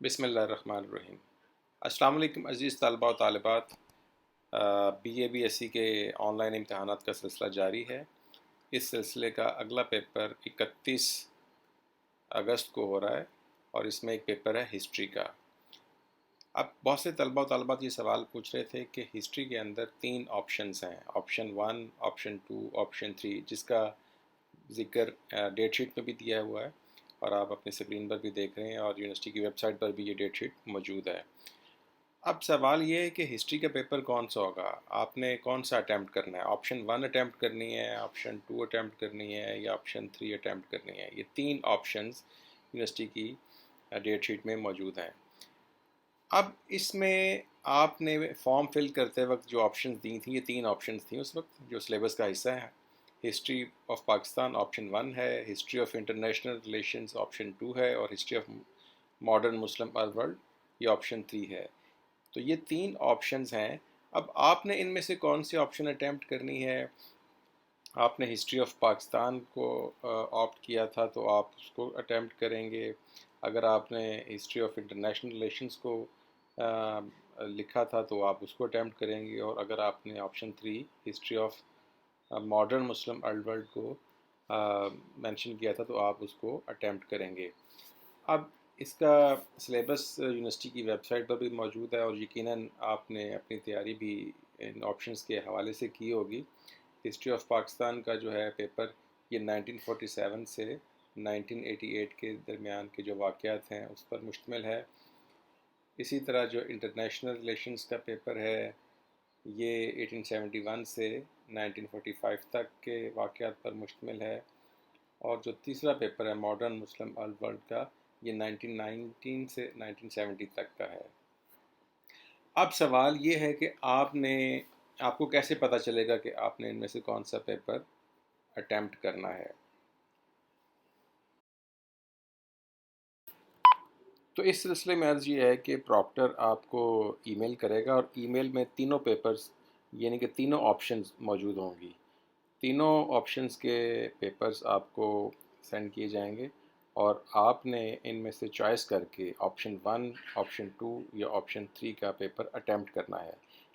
بسم اللہ الرحمن الرحیم۔ السلام علیکم عزیز طلباء و طالبات۔ BA BSc کے آن لائن امتحانات کا سلسلہ جاری ہے۔ اس سلسلے کا اگلا پیپر 31 اگست کو ہو رہا ہے اور اس میں ایک پیپر ہے ہسٹری کا۔ اب بہت سے طلباء و طالبات یہ سوال پوچھ رہے تھے کہ ہسٹری کے اندر 3 آپشنز ہیں، آپشن 1، آپشن 2، آپشن 3، جس کا ذکر ڈیٹ شیٹ میں بھی دیا ہوا ہے اور آپ اپنی اسکرین پر بھی دیکھ رہے ہیں، اور یونیورسٹی کی ویب سائٹ پر بھی یہ ڈیٹ شیٹ موجود ہے۔ اب سوال یہ ہے کہ ہسٹری کا پیپر کون سا ہوگا، آپ نے کون سا اٹیمپٹ کرنا ہے؟ آپشن 1 اٹیمپٹ کرنی ہے، آپشن 2 اٹیمپٹ کرنی ہے، یا آپشن 3 اٹیمپٹ کرنی ہے؟ یہ 3 آپشنز یونیورسٹی کی ڈیٹ شیٹ میں موجود ہیں۔ اب اس میں آپ نے فارم فل کرتے وقت جو آپشنز دی تھیں، یہ 3 آپشنز تھیں اس وقت جو سلیبس کا حصہ ہے۔ ہسٹری آف پاکستان آپشن 1 ہے، history of international relations option 2 ہے، اور history of modern Muslim world یہ آپشن 3 ہے۔ تو یہ 3 آپشنز ہیں۔ اب آپ نے ان میں سے کون سی آپشن اٹیمپٹ کرنی ہے؟ آپ نے ہسٹری آف پاکستان کو آپٹ کیا تھا تو آپ اس کو اٹیمپٹ کریں گے۔ اگر آپ نے ہسٹری آف انٹرنیشنل ریلیشنز کو لکھا تھا تو آپ اس کو اٹیمپٹ کریں گے، اور اگر آپ نے option 3 history of modern Muslim world کو مینشن کیا تھا تو آپ اس کو اٹیمپٹ کریں گے۔ اب اس کا سلیبس یونیورسٹی کی ویب سائٹ پر بھی موجود ہے، اور یقیناً آپ نے اپنی تیاری بھی ان آپشنز کے حوالے سے کی ہوگی۔ ہسٹری آف پاکستان کا جو ہے پیپر یہ 1947 سے 1988 کے درمیان کے جو واقعات ہیں اس پر مشتمل ہے۔ اسی طرح جو انٹرنیشنل ریلیشنز کا پیپر ہے یہ 1871 سے 1945 تک کے واقعات پر مشتمل ہے، اور جو تیسرا پیپر ہے ماڈرن مسلم ورلڈ کا یہ 1919 سے 1970 تک کا ہے۔ اب سوال یہ ہے کہ آپ کو کیسے پتہ چلے گا کہ آپ نے ان میں سے کون سا پیپر اٹیمپٹ کرنا ہے؟ تو اس سلسلے میں عرض یہ ہے کہ پراکٹر آپ کو ای میل کرے گا، اور ای میل میں تینوں پیپرز یعنی کہ تینوں آپشنز موجود ہوں گی۔ تینوں آپشنز کے پیپرز آپ کو سینڈ کیے جائیں گے، اور آپ نے ان میں سے چوائس کر کے آپشن 1، آپشن 2 یا آپشن 3 کا پیپر اٹیمپٹ کرنا ہے۔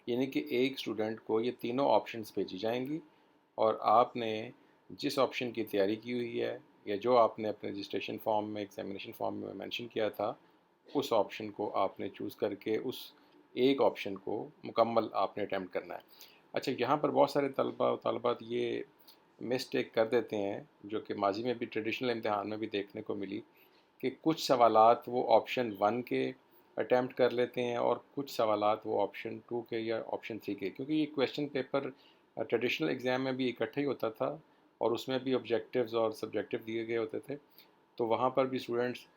یعنی کہ ایک اسٹوڈنٹ کو یہ تینوں آپشنز بھیجی جائیں گی، اور آپ نے جس آپشن کی تیاری کی ہوئی ہے یا جو آپ نے اپنے رجسٹریشن فارم میں ایگزامینیشن فارم میں مینشن کیا تھا اس آپشن کو آپ نے چوز کر کے اس ایک آپشن کو مکمل آپ نے اٹیمپٹ کرنا ہے۔ اچھا، یہاں پر بہت سارے طلباء و طالبات یہ مسٹیک کر دیتے ہیں جو کہ ماضی میں بھی ٹریڈیشنل امتحان میں بھی دیکھنے کو ملی، کہ کچھ سوالات وہ آپشن 1 کے اٹیمپٹ کر لیتے ہیں اور کچھ سوالات وہ آپشن 2 کے یا آپشن 3 کے، کیونکہ یہ کویشچن پیپر ٹریڈیشنل ایگزام میں بھی اکٹھے ہی ہوتا تھا اور اس میں بھی آبجیکٹیوز اور سبجیکٹیو دیے گئے ہوتے تھے، تو وہاں پر بھی اسٹوڈنٹس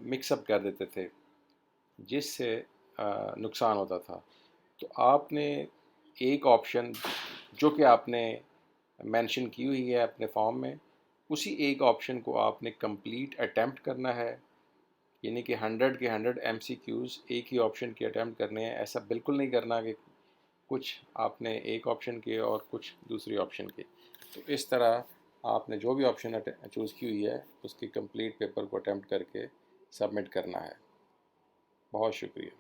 مکس اپ کر دیتے تھے جس سے نقصان ہوتا تھا۔ تو آپ نے ایک آپشن جو کہ آپ نے مینشن کی ہوئی ہے اپنے فارم میں، اسی ایک آپشن کو آپ نے کمپلیٹ اٹیمپٹ کرنا ہے، یعنی کہ 100 کے 100 MCQs ایک ہی آپشن کے اٹیمپٹ کرنے ہیں۔ ایسا بالکل نہیں کرنا کہ کچھ آپ نے ایک آپشن کے اور کچھ دوسری آپشن کے۔ تو اس طرح آپ نے جو بھی آپشن چوز کی ہوئی ہے اس کی کمپلیٹ پیپر کو اٹیمپٹ کر کے سبمٹ کرنا ہے۔ بہت شکریہ۔